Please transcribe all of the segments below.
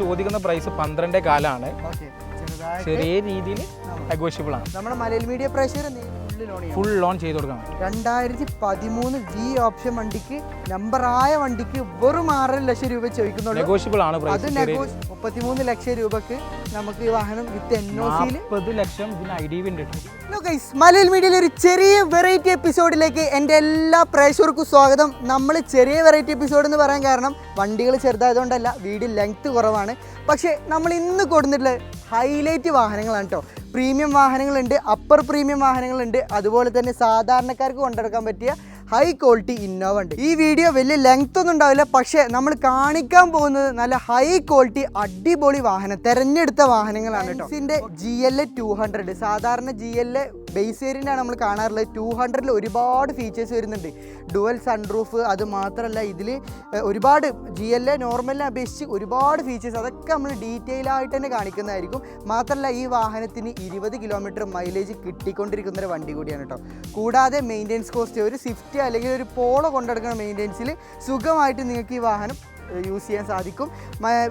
ചോദിക്കുന്ന പ്രൈസ് 12,400 ചെറിയ രീതിയിൽ നെഗോഷ്യബിൾ ആണ്. നമ്മുടെ മലയാള മീഡിയ പ്രേക്ഷകർ ഫുൾ ലോൺ ചെയ്ത് കൊടുക്കാം. 2013 വി ഓപ്ഷൻ വണ്ടിക്ക് നമ്പറായ വണ്ടിക്ക് വെറും 6 ലക്ഷം രൂപ ചോദിക്കുന്നുള്ളൂ. നെഗോഷ്യബിൾ ആണ്. അത് 33 ലക്ഷം രൂപക്ക് നമുക്ക് ഈ വാഹനം വിത്ത് NOC 40 ലക്ഷം ID ഉണ്ട്. മലയാള മീഡിയയിലെ ഒരു ചെറിയ വെറൈറ്റി എപ്പിസോഡിലേക്ക് എൻ്റെ എല്ലാ പ്രേക്ഷകർക്കും സ്വാഗതം. നമ്മൾ ചെറിയ വെറൈറ്റി എപ്പിസോഡ് എന്ന് പറയാൻ കാരണം വണ്ടികൾ ചെറുതായതുകൊണ്ടല്ല, വീഡിയോ ലെങ്ത് കുറവാണ്. പക്ഷേ നമ്മൾ ഇന്ന് കൊടുത്തിട്ടുള്ള ഹൈലൈറ്റ് വാഹനങ്ങളാണ് കേട്ടോ. പ്രീമിയം വാഹനങ്ങളുണ്ട്, അപ്പർ പ്രീമിയം വാഹനങ്ങളുണ്ട്, അതുപോലെ തന്നെ സാധാരണക്കാർക്ക് കൊണ്ടെടുക്കാൻ പറ്റിയ ഹൈ ക്വാളിറ്റി ഇന്നോവ ഉണ്ട്. ഈ വീഡിയോ വലിയ ലെങ്ത് ഒന്നും ഉണ്ടാവില്ല, പക്ഷേ നമ്മൾ കാണിക്കാൻ പോകുന്നത് നല്ല ഹൈ ക്വാളിറ്റി അടിപൊളി വാഹനം, തിരഞ്ഞെടുത്ത വാഹനങ്ങളാണ് കേട്ടോ. ഇതിൻ്റെ GL 200 സാധാരണ GL ബേസ് വേരിയൻ്റാണ് നമ്മൾ കാണാറുള്ളത്. 200 ഒരുപാട് ഫീച്ചേഴ്സ് വരുന്നുണ്ട്. ഡുവൽ സൺറൂഫ്, അത് മാത്രമല്ല ഇതിൽ ഒരുപാട് GL നോർമലിനെ അപേക്ഷിച്ച് ഒരുപാട് ഫീച്ചേഴ്സ്, അതൊക്കെ നമ്മൾ ഡീറ്റെയിൽ ആയിട്ട് തന്നെ കാണിക്കുന്നതായിരിക്കും. മാത്രമല്ല ഈ വാഹനത്തിന് 20 കിലോമീറ്റർ മൈലേജ് കിട്ടിക്കൊണ്ടിരിക്കുന്ന ഒരു വണ്ടി കൂടിയാണ് കേട്ടോ. കൂടാതെ മെയിൻ്റെനൻസ് കോസ്റ്റ് ഒരു സ്വിഫ്റ്റ് അല്ലെങ്കിൽ ഒരു പോളോ കൊണ്ടെടുക്കുന്ന മെയിൻ്റെനൻസിൽ സുഖമായിട്ട് നിങ്ങൾക്ക് ഈ വാഹനം യൂസ് ചെയ്യാൻ സാധിക്കും.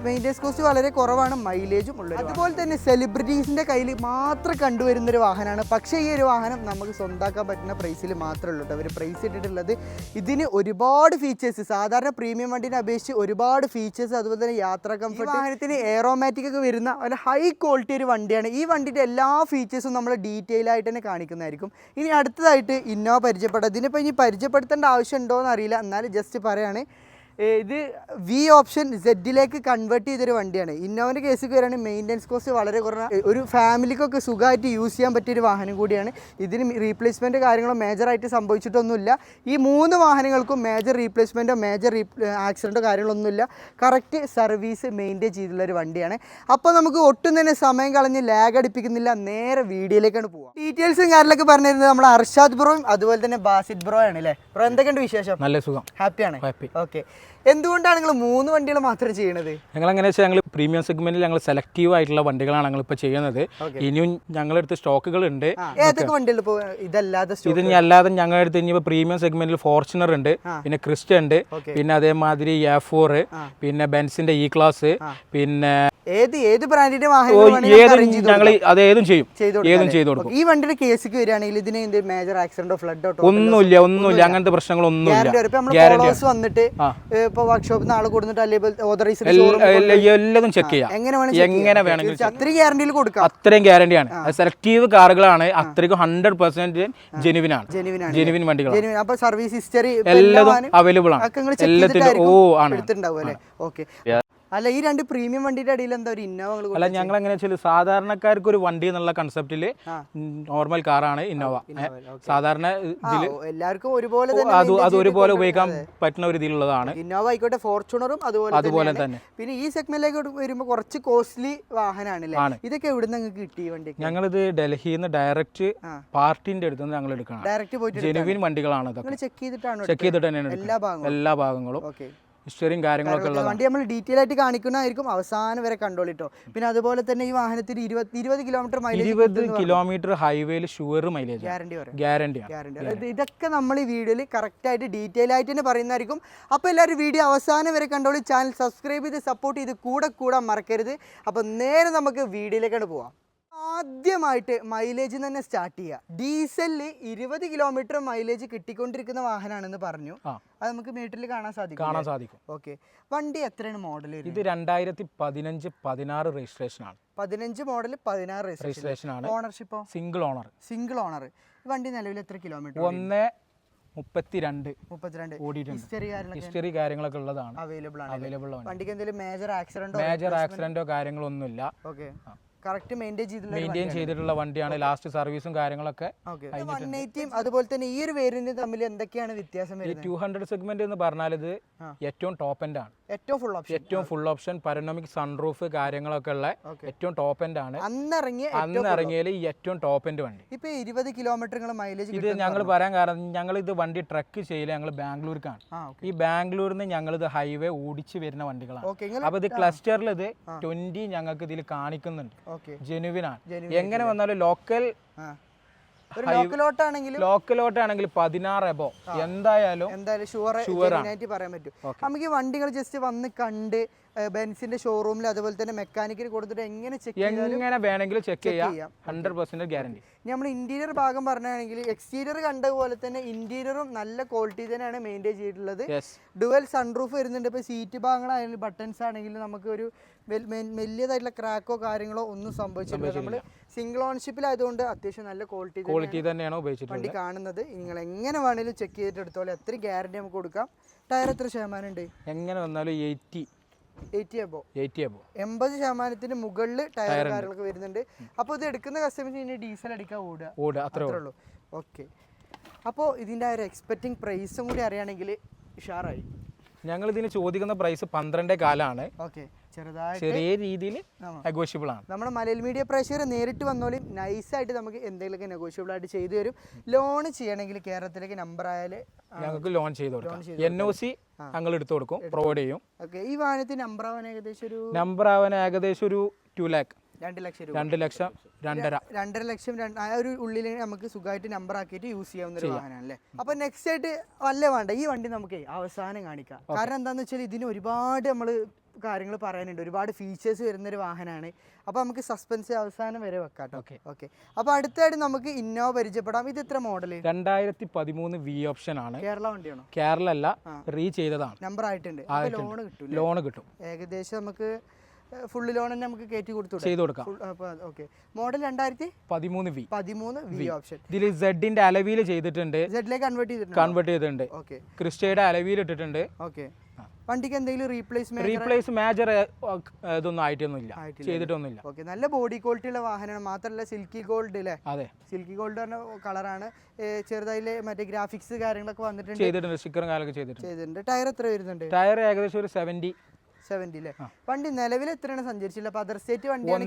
മെയിൻ്റെനൻസ് കോസ്റ്റ് വളരെ കുറവാണ്, മൈലേജും ഉള്ളത്. അതുപോലെ തന്നെ സെലിബ്രിറ്റീസിൻ്റെ കയ്യിൽ മാത്രം കണ്ടുവരുന്നൊരു വാഹനമാണ്. പക്ഷേ ഈ ഒരു വാഹനം നമുക്ക് സ്വന്തമാക്കാൻ പറ്റുന്ന പ്രൈസിൽ മാത്രമേ ഉള്ളൂ കേട്ടോ. അവർ പ്രൈസ് ഇട്ടിട്ടുള്ളത് ഇതിന് ഒരുപാട് ഫീച്ചേഴ്സ്, സാധാരണ പ്രീമിയം വണ്ടിനെ അപേക്ഷിച്ച് ഒരുപാട് ഫീച്ചേഴ്സ്, അതുപോലെ തന്നെ യാത്രാ കംഫർട്ട്, വാഹനത്തിന് എയറോമാറ്റിക് ഒക്കെ വരുന്ന ഒരു ഹൈ ക്വാളിറ്റി ഒരു വണ്ടിയാണ്. ഈ വണ്ടിൻ്റെ എല്ലാ ഫീച്ചേഴ്സും നമ്മൾ ഡീറ്റെയിൽ ആയിട്ട് തന്നെ കാണിക്കുന്നതായിരിക്കും. ഇനി അടുത്തതായിട്ട് ഇന്നോവ പരിചയപ്പെടാം. ഇതിനിപ്പോൾ ഇനി പരിചയപ്പെടുത്തേണ്ട ആവശ്യമുണ്ടോ എന്നറിയില്ല, എന്നാലും ജസ്റ്റ് പറയുകയാണ്. ഇത് വി ഓപ്ഷൻ സെഡിലേക്ക് കൺവേർട്ട് ചെയ്തൊരു വണ്ടിയാണ്. ഇന്നോവൻ്റെ കേസിൽ വരികയാണെങ്കിൽ മെയിൻ്റെനൻസ് കോസ്റ്റ് വളരെ കുറഞ്ഞ ഒരു ഫാമിലിക്കൊക്കെ സുഖമായിട്ട് യൂസ് ചെയ്യാൻ പറ്റിയൊരു വാഹനം കൂടിയാണ്. ഇതിന് റീപ്ലേസ്മെൻറ്റ് കാര്യങ്ങളോ മേജറായിട്ട് സംഭവിച്ചിട്ടൊന്നുമില്ല. ഈ 3 വാഹനങ്ങൾക്കും മേജർ റീപ്ലേസ്മെൻറ്റോ മേജർ ആക്സിഡൻറ്റോ കാര്യങ്ങളൊന്നുമില്ല. കറക്റ്റ് സർവീസ് മെയിൻറ്റെയിൻ ചെയ്തിട്ടുള്ളൊരു വണ്ടിയാണ്. അപ്പോൾ നമുക്ക് ഒട്ടും തന്നെ സമയം കളഞ്ഞ് ലാഗ് അടിപ്പിക്കുന്നില്ല, നേരെ വീഡിയോയിലേക്കാണ് പോവുക. ഡീറ്റെയിൽസും കാര്യങ്ങളൊക്കെ പറഞ്ഞിരുന്നത് നമ്മുടെ അർഷാദ് ബ്രോയും അതുപോലെ തന്നെ ബാസിദ് ബ്രോ ആണ് അല്ലേ ബ്രോ? എന്തൊക്കെയുണ്ട് വിശേഷം? നല്ല സുഖം, ഹാപ്പിയാണ്. ഓക്കെ, എന്തുകൊണ്ടാണ് നിങ്ങൾ 3 വണ്ടികൾ മാത്രം ചെയ്യുന്നത്? ഞങ്ങൾ എങ്ങനെ വെച്ചാൽ ഞങ്ങൾ പ്രീമിയം സെഗ്മെന്റിൽ ഞങ്ങൾ സെലക്റ്റീവ് ആയിട്ടുള്ള വണ്ടികളാണ് ഞങ്ങൾ ഇപ്പോൾ ചെയ്യുന്നത്. ഇനിയും ഞങ്ങളടുത്ത് സ്റ്റോക്കുകൾ ഉണ്ട്. ഏതൊക്കെ വണ്ടികൾ ഇപ്പോൾ ഇതല്ലാതെ? ഇത് അല്ലാതെ ഞങ്ങളുടെ അടുത്ത് ഇനിയിപ്പോൾ പ്രീമിയം സെഗ്മെന്റിൽ ഫോർച്യൂണർ ഉണ്ട്, പിന്നെ ക്രിസ്റ്റ ഉണ്ട്, പിന്നെ അതേമാതിരി A4, പിന്നെ ബെൻസിന്റെ E ക്ലാസ്, പിന്നെ ഏത് ബ്രാൻഡിന്റെ വാഹനം ഞങ്ങൾ അത് ഏതും ചെയ്തു കൊടുക്കും. ഈ വണ്ടിയുടെ കേസിക്ക് വരികയാണെങ്കിൽ ഇതിന് എന്ത് മേജർ ആക്സിഡന്റോ ഫ്ലഡോ ഒന്നുമില്ല, അങ്ങനത്തെ പ്രശ്നങ്ങളൊന്നുമില്ല. വന്നിട്ട് ഇപ്പൊ വർക്ക്ഷോപ്പിൽ നാളെ കൊടുത്തിട്ട് എല്ലതും ചെക്ക് ചെയ്യാം, എങ്ങനെ വേണമെങ്കിലും അത്രയും ഗ്യാരണ്ടിയിൽ കൊടുക്കാം. അത്രയും ഗ്യാരണ്ടിയാണ്. സെലക്റ്റീവ് കാറുകളാണ്, അത്രയ്ക്കും 100% ജെനുവിൻ വണ്ടികളാണ്. അപ്പൊ സർവീസ് ഹിസ്റ്ററി എല്ലതും അവൈലബിൾ ആണ്, എല്ലാത്തിനും എടുത്തിട്ടുണ്ടാവും അല്ലേ? ഓക്കെ. അല്ല, ഈ 2 പ്രീമിയം വണ്ടിയുടെ അടിയിൽ എന്താ ഒരു ഇന്നോവ? അല്ല, ഞങ്ങൾ എങ്ങനെ വെച്ചാൽ സാധാരണക്കാർക്ക് ഒരു വണ്ടി എന്നുള്ള കൺസെപ്റ്റില് നോർമൽ കാറാണ് ഇന്നോവ. സാധാരണ എല്ലാവർക്കും ഒരുപോലെ അത് ഒരുപോലെ ഉപയോഗിക്കാൻ പറ്റുന്ന ഒരു ഇതിലുള്ളതാണ് ഇന്നോവ. ആയിക്കോട്ടെ, ഫോർച്യൂണറും അതുപോലെ തന്നെ. പിന്നെ ഈ സെഗ്മെന്റിലേക്ക് വരുമ്പോൾ കുറച്ച് കോസ്റ്റ്ലി വാഹനമാണ്. ഇതൊക്കെ എവിടെ നിന്ന് നിങ്ങൾക്ക് കിട്ടി വണ്ടി? ഞങ്ങളിത് ഡൽഹിയിൽ നിന്ന് ഡയറക്റ്റ് പാർട്ടിന്റെ അടുത്ത് നിന്ന് ഞങ്ങൾ എടുക്കണം. ഡയറക്റ്റ് പോയിട്ട് ജെനുവിൻ വണ്ടികളാണ്. ചെക്ക് ചെയ്തിട്ട് തന്നെയാണ് എല്ലാ ഭാഗങ്ങളും ഹിസ്റ്ററിയും കാര്യങ്ങളൊക്കെ ഉള്ളത്. വണ്ടി നമ്മൾ ഡീറ്റെയിൽ ആയിട്ട് കാണിക്കുന്നതായിരിക്കും, അവസാനം വരെ കണ്ടോളിട്ടോ. പിന്നെ അതുപോലെ തന്നെ ഈ വാഹനത്തിന് 20 കിലോമീറ്റർ മൈലേജ്, 20 കിലോമീറ്റർ ഹൈവേയിൽ ഷുവർ മൈലേജ് ഗ്യാരണ്ടി. ഇതൊക്കെ നമ്മൾ ഈ വീഡിയോയിൽ കറക്റ്റ് ആയിട്ട് ഡീറ്റെയിൽ ആയിട്ട് തന്നെ പറയുന്നതായിരിക്കും. അപ്പോൾ എല്ലാവരും വീഡിയോ അവസാനം വരെ കണ്ടോളി. ചാനൽ സബ്സ്ക്രൈബ് ചെയ്ത് സപ്പോർട്ട് ചെയ്ത് കൂടാൻ മറക്കരുത്. അപ്പോൾ നേരെ നമുക്ക് വീഡിയോയിലേക്കാണ് പോവാം. ആദ്യമായിട്ട് മൈലേജ് തന്നെ സ്റ്റാർട്ട് ചെയ്യുക. ഡീസലിൽ 20 കിലോമീറ്റർ മൈലേജ് കിട്ടിക്കൊണ്ടിരിക്കുന്ന വാഹനമാണെന്ന് പറഞ്ഞു. അത് നമുക്ക് മീറ്ററിൽ കാണാൻ സാധിക്കും. ഓക്കെ, വണ്ടി എത്രയാണ് മോഡൽ? ഇത് 2015-16 രജിസ്ട്രേഷൻ ആണ്. 15 മോഡൽ 16 രജിസ്ട്രേഷൻ ആണ്. ഓണർഷിപ്പോ? Single owner. വണ്ടി നിലവിൽ എത്ര കിലോമീറ്റർ? 132 ഓടിയിട്ടുണ്ട്. ഹിസ്റ്ററി കാര്യങ്ങളൊക്കെ ഉള്ളതാണ്, അവൈലബിൾ ആണ്. വണ്ടിക്ക് എന്തെങ്കിലും മേജർ ആക്സിഡന്റോ കാര്യങ്ങളൊന്നുമില്ല. ഓക്കെ, കറക്റ്റ് മെയിൻറ്റെയിൻ ചെയ്തിട്ടുള്ള വണ്ടിയാണ്. ലാസ്റ്റ് സർവീസും കാര്യങ്ങളൊക്കെ. 180 അതുപോലെ തന്നെ ഈ ഒരു വേരിയന്റ് തമ്മിൽ എന്തൊക്കെയാണ് വ്യത്യാസം? 200 സെഗ്മെന്റ് എന്ന് പറഞ്ഞാൽ ഇത് ഏറ്റവും ടോപ്പ് എൻഡ് ആണ്, ഏറ്റവും ഫുൾ ഓപ്ഷൻ പാനോറാമിക് സൺറൂഫ് കാര്യങ്ങളൊക്കെ ഉള്ള ഏറ്റവും ടോപ്പ് എൻഡ് ആണ്. അന്ന് ഇറങ്ങിയതിൽ ഏറ്റവും ടോപ്പ് എൻഡ് വണ്ടി. ഇപ്പൊ 20 കിലോമീറ്റർ മൈലേജ് ഇത് ഞങ്ങൾ പറയാൻ കാരണം ഞങ്ങൾ ഇത് വണ്ടി ട്രക്ക് ചെയ്യില്ല, ഞങ്ങൾ ബാംഗ്ലൂർക്കാണ്. ഈ ബാംഗ്ലൂരിൽ നിന്ന് ഞങ്ങൾ ഇത് ഹൈവേ ഓടിച്ച് വരുന്ന വണ്ടികളാണ്. അപ്പൊ ഇത് ക്ലസ്റ്ററിൽ ഇത് 20 ഞങ്ങൾക്ക് ഇതിൽ കാണിക്കുന്നുണ്ട്. ജെനുവിനാണ്. എങ്ങനെ വന്നാലും ലോക്കലോട്ടാണെങ്കിൽ 16 എബോ എന്തായാലും പറയാൻ പറ്റും. നമുക്ക് ഈ വണ്ടികൾ ജസ്റ്റ് വന്ന് കണ്ട് ബെൻസിന്റെ ഷോറൂമിൽ അതുപോലെ തന്നെ മെക്കാനിക്കിൽ കൊടുത്തിട്ട് എങ്ങനെ എങ്ങനെ വേണമെങ്കിലും ചെക്ക് ചെയ്യാം 100% ഗ്യാരണ്ടി. നമ്മൾ ഇന്റീരിയർ ഭാഗം പറഞ്ഞാണെങ്കിൽ എക്സ്റ്റീരിയർ കണ്ട പോലെ തന്നെ ഇന്റീരിയറും നല്ല ക്വാളിറ്റി തന്നെയാണ് മെയിൻറ്റെയിൻ ചെയ്തിട്ടുള്ളത്. ഡുവൽ സൺറൂഫ് വരുന്നുണ്ട്. ഇപ്പോൾ സീറ്റ് ഭാഗങ്ങളായാലും ബട്ടൺസ് ആണെങ്കിലും നമുക്ക് ഒരു വലിയതായിട്ടുള്ള ക്രാക്കോ കാര്യങ്ങളോ ഒന്നും സംഭവിച്ചിട്ടില്ല. നമ്മൾ സിംഗിൾ ഓൺഷിപ്പിലായതുകൊണ്ട് അത്യാവശ്യം നല്ല ക്വാളിറ്റി തന്നെയാണ് ഉപയോഗിച്ചിട്ടുള്ളത് വണ്ടി കാണുന്നത്. നിങ്ങൾ എങ്ങനെ വേണമെങ്കിലും ചെക്ക് ചെയ്തിട്ട് എടുത്തോളെ, എത്ര ഗ്യാരണ്ടി നമുക്ക് കൊടുക്കാം. ടയർ എത്ര ശതമാനം ഉണ്ട്? എങ്ങനെ വന്നാലും 80% മുകളിൽ ടയർ കാര്യങ്ങളൊക്കെ വരുന്നുണ്ട്. അപ്പോൾ ഇത് എടുക്കുന്ന കസ്റ്റമേഴ്സ് ഡീസൽ അടിക്കാൻ ഓടുക അത്രേ ഉള്ളൂ. ഓക്കെ, അപ്പോൾ ഇതിൻ്റെ ഒരു എക്സ്പെക്റ്റിംഗ് പ്രൈസും കൂടി അറിയുകയാണെങ്കിൽ ഉഷാറായി. ഞങ്ങൾ ഇതിന് ചോദിക്കുന്ന പ്രൈസ് 12,400. ഓക്കെ, ചെറിയ രീതിയിൽ നെഗോഷ്യബിൾ ആണ്. നമ്മുടെ മലയാള മീഡിയ പ്രേക്ഷകർ നേരിട്ട് വന്നോളും നൈസായിട്ട് നമുക്ക് എന്തെങ്കിലുമൊക്കെ നെഗോഷ്യബിൾ ആയിട്ട് ചെയ്തു തരും. ലോൺ ചെയ്യണമെങ്കിൽ കേരളത്തിലേക്ക് നമ്പർ ആയാൽ ഞങ്ങൾക്ക് ലോൺ ചെയ്ത് കൊടുക്കാം. NOC ഞങ്ങൾ എടുത്തു കൊടുക്കും, പ്രൊവൈഡ് ചെയ്യും. ഓക്കെ, ഈ വാഹനത്തിന് നമ്പർ ആവാൻ ഏകദേശം ഒരു 2 lakh 2 ലക്ഷം രൂപ 2 ലക്ഷം 2.5 ലക്ഷം ആ ഒരു ഉള്ളിൽ നമുക്ക് സുഖമായിട്ട് നമ്പർ ആക്കിയിട്ട് യൂസ് ചെയ്യാവുന്ന ഒരു വാഹനമാണ് അല്ലേ. അപ്പൊ നെക്സ്റ്റ് ആയിട്ട് വല്ല വേണ്ട ഈ വണ്ടി നമുക്ക് അവസാനം കാണിക്കാം. കാരണം എന്താണെന്ന് വെച്ചാൽ ഇതിന് ഒരുപാട് നമ്മൾ കാര്യങ്ങൾ പറയാനുണ്ട്, ഒരുപാട് ഫീച്ചേഴ്സ് വരുന്നൊരു വാഹനമാണ്. അപ്പോൾ നമുക്ക് സസ്പെൻസ് അവസാനം വരെ വെക്കാം. ഓക്കെ, അപ്പോൾ അടുത്തായിട്ട് നമുക്ക് ഇന്നോവ പരിചയപ്പെടാം. ഇത് എത്ര മോഡൽ? 2013 V ഓപ്ഷൻ ആണ്. കേരള വണ്ടിയാണോ? കേരള അല്ല, റീ ചെയ്തതാണ്. നമ്പർ ആയിട്ടുണ്ട്. ലോൺ കിട്ടും. ഏകദേശം നമുക്ക് ഫുൾ ലോൺ തന്നെ നമുക്ക് കയറ്റി ചെയ്ത് കൊടുക്കാം. Okay, model 2013 V option. ഇതിൽ സെഡിന്റെ അലവിയിൽ ചെയ്തിട്ടുണ്ട്, സെഡിലേക്ക് കൺവേർട്ട് ചെയ്തിട്ടുണ്ട്. ഓക്കെ, ക്രിസ്റ്റയുടെ അലവിയിൽ ഇട്ടിട്ടുണ്ട്. ഓക്കെ, വണ്ടിക്ക് എന്തെങ്കിലും റീപ്ലേസ് മേജർ ഇതൊന്നും ആയിട്ടൊന്നുമില്ല, ചെയ്തിട്ടൊന്നുമില്ല. ഓക്കെ, നല്ല ബോഡി ക്വാളിറ്റി ഉള്ള വാഹനമാണ്. മാത്രമല്ല സിൽക്കി ഗോൾഡ് അല്ലേ? അതെ, സിൽക്കി ഗോൾഡ് പറഞ്ഞ കളറാണ്. ചെറുതായില്ലേ മറ്റേ ഗ്രാഫിക്സ് കാര്യങ്ങളൊക്കെ വന്നിട്ടുണ്ട്, ചെയ്തിട്ടുണ്ട്, സ്റ്റിക്കറും കാര്യങ്ങളൊക്കെ ചെയ്തിട്ടുണ്ട്. ടയർ എത്ര വരുന്നുണ്ട്? ടയർ ഏകദേശം ഒരു 70 അല്ലേ? വണ്ടി നിലവിൽ എത്രയാണ് സഞ്ചരിച്ചില്ല? അതർ സ്റ്റേറ്റ് വണ്ടിയാണ്.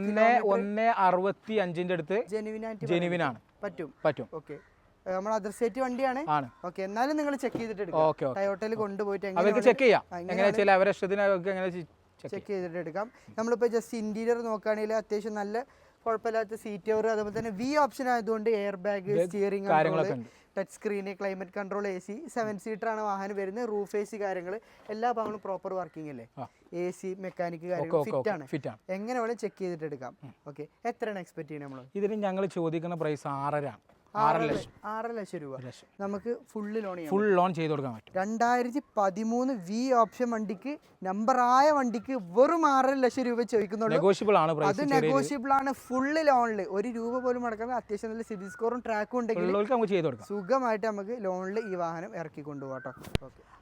165 അടുത്ത് ജെനുവിൻ ആണ്. പറ്റും. ഓക്കെ, നമ്മൾ അതർ സ്റ്റേറ്റ് വണ്ടിയാണ്. ഓക്കെ, എന്നാലും നിങ്ങൾ ചെക്ക് ചെയ്തിട്ട് എടുക്കാം. ടയോട്ടയിൽ കൊണ്ടുപോയിട്ട് ചെക്ക് ചെയ്യാം, ചെക്ക് ചെയ്തിട്ട് എടുക്കാം. നമ്മളിപ്പോൾ ജസ്റ്റ് ഇന്റീരിയർ നോക്കുകയാണെങ്കിൽ അത്യാവശ്യം നല്ല കുഴപ്പമില്ലാത്ത സീറ്റ് കവർ, അതുപോലെ തന്നെ V ഓപ്ഷൻ ആയതുകൊണ്ട് air bag, steering, touch screen, climate control, AC 7 seater ആണ് വാഹനം വരുന്നത്. റൂഫ് AC കാര്യങ്ങൾ എല്ലാ ഭാഗങ്ങളും പ്രോപ്പർ വർക്കിംഗ് അല്ലേ? AC മെക്കാനിക് കാര്യങ്ങൾ ഫിറ്റ് ആണ്. എങ്ങനെ വേണം ചെക്ക് ചെയ്തിട്ട് എടുക്കാം. ഓക്കെ, എത്രയാണ് എക്സ്പെക്ട് ചെയ്യുന്നത് നമ്മൾ? ഇതിന് ഞങ്ങൾ ചോദിക്കുന്ന പ്രൈസ് 6 ലക്ഷം രൂപ നമുക്ക് ഫുൾ ലോൺ ചെയ്ത് കൊടുക്കാൻ പറ്റും. 2013 V ഓപ്ഷൻ വണ്ടിക്ക് നമ്പർ ആയ വണ്ടിക്ക് വെറും 6 ലക്ഷം രൂപ ചോദിക്കുന്നുള്ളൂ. അത് നെഗോഷ്യബിൾ ആണ്. ഫുള്ള് ലോണിൽ 1 രൂപ പോലും അടക്കാതെ അത്യാവശ്യം നല്ല സിബിൽ സ്കോറും ട്രാക്കും ഉണ്ടെങ്കിൽ സുഖമായിട്ട് നമുക്ക് ലോണിൽ ഈ വാഹനം ഇറക്കി കൊണ്ടുപോകാം.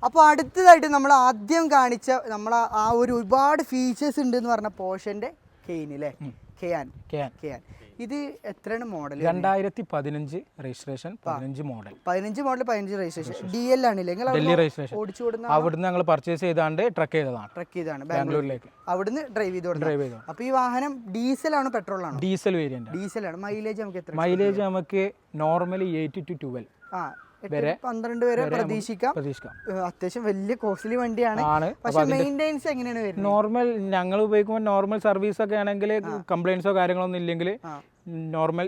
അപ്പോൾ അടുത്തതായിട്ട് നമ്മൾ ആദ്യം കാണിച്ച നമ്മൾ ആ ഒരു ഒരുപാട് ഫീച്ചേഴ്സ് ഉണ്ട് എന്ന് പറഞ്ഞ പോർഷന്റെ കെയാൻ ഇത് എത്രയാണ് model? 2015 registration, 15 model 15 registration. DL ആണില്ലേ? ഡൽഹി രജിസ്ട്രേഷൻ. അവിടുന്ന് ഞങ്ങൾ പർച്ചേസ് ചെയ്താണ്ട് ട്രക്ക് ചെയ്തതാണ് ബാംഗ്ലൂരിലേക്ക്. അവിടുന്ന് ഡ്രൈവ് ചെയ്തു. അപ്പൊ ഈ വാഹനം ഡീസൽ ആണോ പെട്രോൾ ആണോ? Diesel variant. ഡീസലാണ്. മൈലേജ് നമുക്ക് എത്ര? മൈലേജ് നമുക്ക് നോർമലി 8 to 12 12 വരെ പ്രതീക്ഷിക്കാം. അത്യാവശ്യം വലിയ കോസ്റ്റ്ലി വണ്ടിയാണ്. പക്ഷെ മെയിൻ്റെനൻസ് എങ്ങനെയാണ് വരുന്നത്? നോർമൽ ഞങ്ങൾ ഉപയോഗിക്കുമ്പോൾ നോർമൽ സർവീസ് ഒക്കെ ആണെങ്കിൽ കംപ്ലൈന്റ്സോ കാര്യങ്ങളൊന്നും ഇല്ലെങ്കിൽ നോർമൽ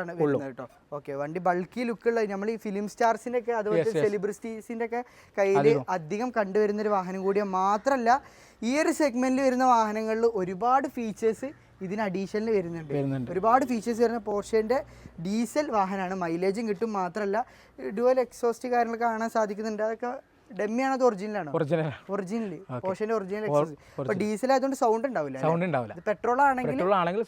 ആണ് വരുന്നത് കേട്ടോ. ഓക്കെ, വണ്ടി ബൾക്കി ലുക്കുള്ള നമ്മൾ ഈ ഫിലിം സ്റ്റാർസിന്റെ ഒക്കെ അതുപോലെ സെലിബ്രിറ്റീസിന്റെ ഒക്കെ കയ്യിൽ അധികം കണ്ടുവരുന്ന ഒരു വാഹനം കൂടിയ മാത്രമല്ല ഈ ഒരു സെഗ്മെന്റിൽ വരുന്ന വാഹനങ്ങളിൽ ഒരുപാട് ഫീച്ചേഴ്സ് ഇതിന് അഡീഷണൽ വരുന്നുണ്ട്. ഒരുപാട് ഫീച്ചേഴ്സ് വരുന്ന പോർഷേന്റെ ഡീസൽ വാഹനമാണ്. മൈലേജും കിട്ടും. മാത്രമല്ല ഡുവൽ എക്സോസ്റ്റ് കാര്യങ്ങൾ കാണാൻ സാധിക്കുന്നുണ്ട്. അതൊക്കെ ഡെമ്മിയാണ്, അത് ഒറിജിനലാണ്. ഒറിജിനൽ പോർഷന്റെ ഒറിജിനൽ എക്സോസ്റ്റ്. ഡീസൽ ആയതുകൊണ്ട് സൗണ്ട് ഉണ്ടാവില്ല. പെട്രോൾ ആണെങ്കിൽ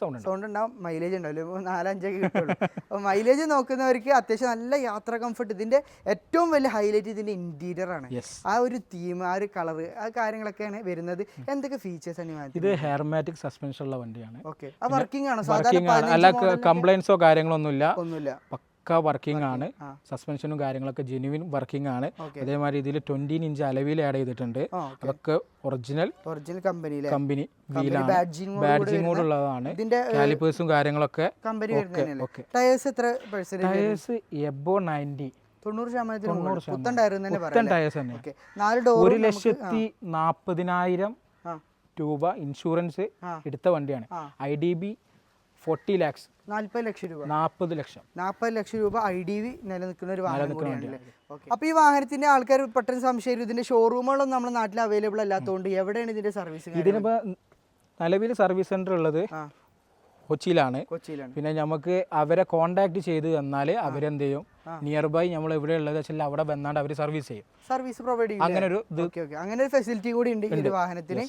സൗണ്ട് ഉണ്ടാവും, മൈലേജ് ഉണ്ടാവില്ല. 4-5 കിട്ടുള്ളൂ. അപ്പോൾ മൈലേജ് നോക്കുന്നവർക്ക് അത്യാവശ്യം നല്ല യാത്രാ കംഫർട്ട്. ഇതിന്റെ ഏറ്റവും വലിയ ഹൈലൈറ്റ് ഇതിന്റെ ഇന്റീരിയർ ആണ്. ആ ഒരു തീം, ആ ഒരു കളർ, ആ കാര്യങ്ങളൊക്കെയാണ് വരുന്നത്. എന്തൊക്കെ ഫീച്ചേഴ്സ് ആണ്? ഇത് ഹെയർമാറ്റിക് സസ്പെൻഷൻ ഉള്ള വണ്ടിയാണ്. ഓക്കെ, ആ വർക്കിംഗ് ആണോ? സാധാരണ കംപ്ലൈന്റ്സോ കാര്യങ്ങളൊന്നുമില്ല. വർക്കിംഗ് ആണ്. സസ്പെൻഷനും കാര്യങ്ങളൊക്കെ ജെനുവിൻ വർക്കിംഗ് ആണ്. അതേമാതിരി ഇതിൽ 20 ഇഞ്ച് അലവിൽ ആഡ് ചെയ്തിട്ടുണ്ട്. അതൊക്കെ ഒറിജിനൽ കമ്പനി വീലാണ്. ബാഡ്ജിങ് കൂടെ ഉള്ളതാണ്. കാലിപ്പേഴ്സും കാര്യങ്ങളൊക്കെ. ടയേഴ്സ് എബോ 90 പുത്തൻ ടയേഴ്സ് തന്നെ. 1,40,000 രൂപ ഇൻഷുറൻസ് എടുത്ത വണ്ടിയാണ്. IDB 40 lakhs. 40 ലക്ഷം രൂപ. 40 ലക്ഷം. 40 ലക്ഷം രൂപ IDV നിലനിൽക്കുന്ന ഒരു വാഹനം കൂടിയാണല്ലേ. അപ്പോൾ ഈ വാഹനത്തിന്റെ ആൾക്കാർ പെട്ടെന്ന് സംശയം, ഇതിന്റെ ഷോറൂമുകളൊന്നും നമ്മുടെ നാട്ടിൽ അവൈലബിൾ അല്ലാത്തതുകൊണ്ട് എവിടെയാണ് ഇതിന്റെ സർവീസ്? ഇതിനിപ്പോൾ നിലവിൽ സർവീസ് സെന്റർ ഉള്ളത് കൊച്ചിയിലാണ്. പിന്നെ നമുക്ക് അവരെ കോണ്ടാക്ട് ചെയ്ത് തന്നാൽ അവരെന്ത് ചെയ്യും, നിയർ ബൈ നമ്മൾ എവിടെ ഉള്ളത് വെച്ചാൽ അവിടെ വന്നാണ്ട് അവർ സർവീസ് ചെയ്യും, സർവീസ് പ്രൊവൈഡ് ചെയ്യും. അങ്ങനെ ഒരു അങ്ങനെ ഒരു ഫെസിലിറ്റി കൂടി ഉണ്ട് ഈ വാഹനത്തിന്.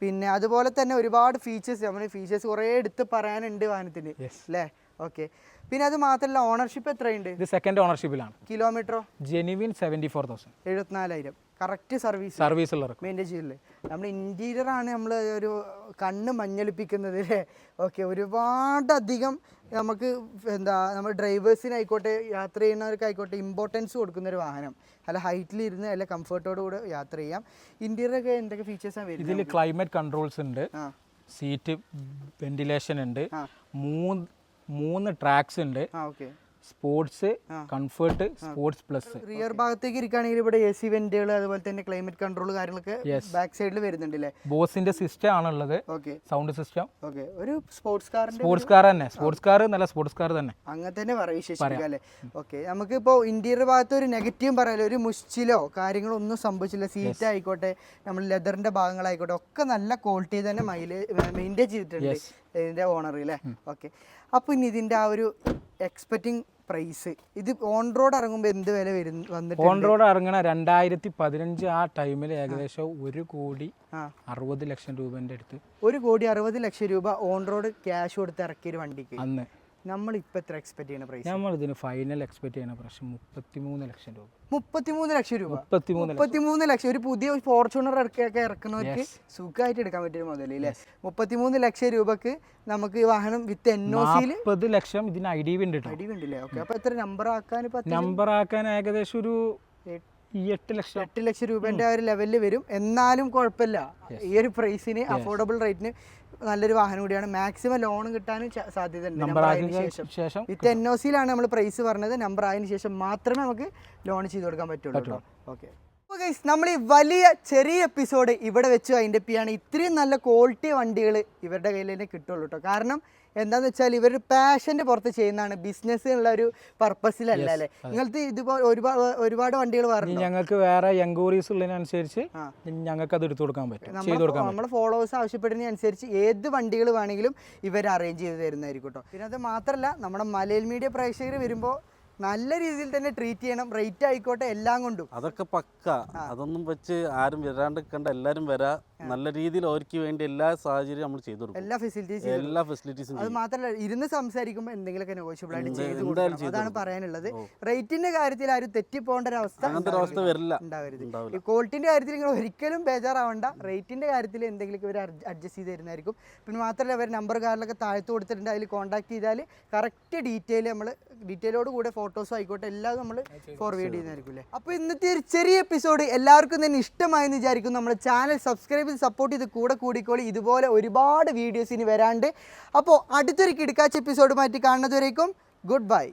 പിന്നെ അതുപോലെ തന്നെ ഒരുപാട് ഫീച്ചേഴ്സ്, നമ്മുടെ ഫീച്ചേഴ്സ് കുറേ എടുത്ത് പറയാനുണ്ട് വാഹനത്തിന് അല്ലേ. ഓക്കെ. പിന്നെ അത് മാത്രമല്ല, ഓണർഷിപ്പ് എത്രയുണ്ട്? ഇത് സെക്കൻഡ് ഓണർഷിപ്പിലാണ്. കിലോമീറ്ററോ? ജെനുവിൻ 74,000. 74,000 കറക്റ്റ് സർവീസ് ഉള്ള മെയിൻറ്റെയിൻ ചെയ്യില്ലേ. നമ്മൾ ഇൻറ്റീരിയർ ആണ് നമ്മൾ ഒരു കണ്ണ് മഞ്ഞളിപ്പിക്കുന്നത് അല്ലേ. ഓക്കെ. ഒരുപാടധികം നമുക്ക് നമ്മൾ ഡ്രൈവേഴ്സിനായിക്കോട്ടെ യാത്ര ചെയ്യുന്നവർക്കായിക്കോട്ടെ ഇമ്പോർട്ടൻസ് കൊടുക്കുന്ന ഒരു വാഹനം. അല്ല ഹൈറ്റിൽ ഇരുന്ന് അല്ല കംഫർട്ടോട് കൂടെ യാത്ര ചെയ്യാം. ഇന്റീരിയറൊക്കെ എന്തൊക്കെ ഫീച്ചേഴ്സാണ് വരുന്നത്? ഇതിൽ ക്ലൈമറ്റ് കൺട്രോൾസ് ഉണ്ട്, സീറ്റ് വെന്റിലേഷൻ ഉണ്ട്, 3 ട്രാക്സ് ഉണ്ട്, sports, comfort, sports plus. Rear ഭാഗത്തേക്ക് ഇരിക്കുകയാണെങ്കിൽ ഇവിടെ AC വെന്റുകൾ അതുപോലെ തന്നെ ക്ലൈമറ്റ് കൺട്രോൾ കാര്യങ്ങളൊക്കെ ബാക്ക് സൈഡിൽ വരുന്നുണ്ട് അല്ലേ. ബോസിന്റെ സിസ്റ്റം ആണുള്ളത്, സൗണ്ട് സിസ്റ്റം. ഒരു സ്പോർട്സ് കാർ തന്നെ, സ്പോർട്സ് കാർ നല്ല സ്പോർട്സ് കാർ തന്നെ അങ്ങനെ തന്നെ വിശേഷിപ്പിക്കാം അല്ലേ. ഓക്കെ. നമുക്കിപ്പോ ഇന്റീരിയർ ഭാഗത്ത് ഒരു നെഗറ്റീവും പറയാലോ, ഒരു മുഷ്ചിലോ കാര്യങ്ങളോ ഒന്നും സംഭവിച്ചില്ല. സീറ്റ് ആയിക്കോട്ടെ, നമ്മൾ ലെതറിന്റെ ഭാഗങ്ങളായിക്കോട്ടെ ഒക്കെ നല്ല ക്വാളിറ്റി തന്നെ മെയിൻറ്റെയിൻ ചെയ്തിട്ടുണ്ട് ഇതിന്റെ ഓണർ അല്ലേ. ഓക്കെ. അപ്പൊ ഇനി ഇതിന്റെ ആ ഒരു എക്സ്പെക്ടിങ് പ്രൈസ്, ഇത് ഓൺ റോഡ് ഇറങ്ങുമ്പോൾ എന്ത് വില വന്നിട്ട്? ഓൺ റോഡ് ഇറങ്ങണ 2015 ആ ടൈമിൽ ഏകദേശം 1,60,00,000 രൂപന്റെ അടുത്ത്. 1,60,00,000 രൂപ ഓൺ റോഡ് ക്യാഷ് കൊടുത്ത് ഇറക്കിയ ഒരു വണ്ടിക്ക് അന്ന്. നമ്മൾ ഇപ്പൊ എത്ര എക്സ്പെക്ട് ചെയ്യുന്ന പ്രൈസ്? നമ്മൾ ഇതിന് ഫൈനൽ എക്സ്പെക്ട് ചെയ്യുന്ന പ്രൈസ് 33 ലക്ഷം രൂപ. 33 ലക്ഷം രൂപ. 33 ലക്ഷം. ഒരു പുതിയ ഫോർച്യൂണർ ഒക്കെ ഇറക്കുന്നവർക്ക് സുഖമായിട്ട് എടുക്കാൻ പറ്റിയ മുതൽ അല്ലേ. 33 ലക്ഷം രൂപക്ക് നമുക്ക് ഈ വാഹനം വിത്ത് NOC 40 ലക്ഷം ഇതിന് IDV ഉണ്ട്. IDV ഉണ്ടല്ലേ. ഓക്കെ. അപ്പൊ എത്ര നമ്പർ ആക്കാൻ ഏകദേശം ഒരു 8 ലക്ഷം രൂപന്റെ ആ ഒരു ലെവലിൽ വരും. എന്നാലും കുഴപ്പമില്ല, ഈ ഒരു പ്രൈസിന് അഫോർഡബിൾ റേറ്റിന് നല്ലൊരു വാഹനം കൂടിയാണ്. മാക്സിമം ലോൺ കിട്ടാനും സാധ്യതയുണ്ട്. ശേഷം വിത്ത് NOC നമ്മൾ പ്രൈസ് പറഞ്ഞത്. നമ്പർ ആയതിനു ശേഷം മാത്രമേ നമുക്ക് ലോൺ ചെയ്ത് കൊടുക്കാൻ പറ്റുള്ളൂ. ഓക്കെ. അപ്പോൾ ഗൈസ്, നമ്മൾ ഈ വലിയ ചെറിയ എപ്പിസോഡ് ഇവിടെ വെച്ച് അതിൻ്റെ പിയാണ്. ഇത്രയും നല്ല ക്വാളിറ്റി വണ്ടികൾ ഇവരുടെ കയ്യിൽ തന്നെ കിട്ടുള്ളൂ കേട്ടോ. കാരണം എന്താണെന്ന് വെച്ചാൽ ഇവർ പാഷൻ്റെ പുറത്ത് ചെയ്യുന്നതാണ്, ബിസിനസ് എന്നുള്ള ഒരു പർപ്പസിലല്ല അല്ലേ. നിങ്ങൾക്ക് ഇതുപോലെ ഒരുപാട് വണ്ടികൾ പറഞ്ഞു. ഞങ്ങൾക്ക് വേറെ എൻക്വയറീസ് ഉള്ളതിനനുസരിച്ച് ഞങ്ങൾക്ക് അത് എടുത്തു കൊടുക്കാൻ പറ്റും, ചെയ്തു കൊടുക്കാം. നമ്മുടെ ഫോളോവേഴ്സ് ആവശ്യപ്പെടുന്നതിനനുസരിച്ച് ഏത് വണ്ടികൾ വേണമെങ്കിലും ഇവർ അറേഞ്ച് ചെയ്ത് തരുന്നതായിരിക്കും കേട്ടോ. പിന്നെ അത് മാത്രമല്ല, നമ്മുടെ മലയാള മീഡിയ പ്രേക്ഷകർ വരുമ്പോൾ നല്ല രീതിയിൽ തന്നെ ട്രീറ്റ് ചെയ്യണം. റേറ്റ് ആയിക്കോട്ടെ, എല്ലാം കൊണ്ടും അതൊക്കെ പക്ക. അതൊന്നും വെച്ച് ആരും വരാണ്ട് കണ്ട എല്ലാരും വരാ. നല്ല രീതിയിൽ അവർക്ക് വേണ്ടി എല്ലാ സാഹചര്യം നമ്മൾ ചെയ്തു കൊടുക്കും, എല്ലാ ഫെസിലിറ്റീസും. അത് മാത്രമല്ല, ഇരുന്ന് സംസാരിക്കുമ്പോൾ എന്തെങ്കിലുമൊക്കെ നെഗോഷ്യബിൾ ആയിട്ട് ചെയ്ത് കൊടുക്കണം. അതാണ് പറയാനുള്ളത്. റേറ്റിന്റെ കാര്യത്തിൽ ആരും തെറ്റിപ്പോകേണ്ട ഒരു അവസ്ഥ ഉണ്ടാവരുത്. ഈ ക്വാളിറ്റിന്റെ കാര്യത്തിൽ നിങ്ങൾ ഒരിക്കലും ബേജാറാവണ്ട. റേറ്റിന്റെ കാര്യത്തിൽ എന്തെങ്കിലും ഇവർ അഡ്ജസ്റ്റ് ചെയ്ത് തരുന്നതായിരിക്കും. പിന്നെ മാത്രമല്ല, അവർ നമ്പർ കാർഡിലൊക്കെ താഴ്ത്തു കൊടുത്തിട്ടുണ്ട്. അതിൽ കോൺടാക്ട് ചെയ്താൽ കറക്റ്റ് ഡീറ്റെയിലോട് കൂടെ ഫോട്ടോസും ആയിക്കോട്ടെ എല്ലാം നമ്മൾ ഫോർവേഡ് ചെയ്യുന്നതായിരിക്കും അല്ലേ. അപ്പോൾ ഇന്നത്തെ ഒരു ചെറിയ എപ്പിസോഡ് എല്ലാവർക്കും തന്നെ ഇഷ്ടമായെന്ന് വിചാരിക്കുന്നു. നമ്മുടെ ചാനൽ സബ്സ്ക്രൈബ് ചെയ്ത് സപ്പോർട്ട് ചെയ്ത് കൂടിക്കോളി. ഇതുപോലെ ഒരുപാട് വീഡിയോസ് ഇനി വരാണ്ട്. അപ്പോൾ അടുത്തൊരു കിടക്കാച്ച എപ്പിസോഡുമായിട്ട് കാണുന്നതുവരേക്കും ഗുഡ് ബൈ.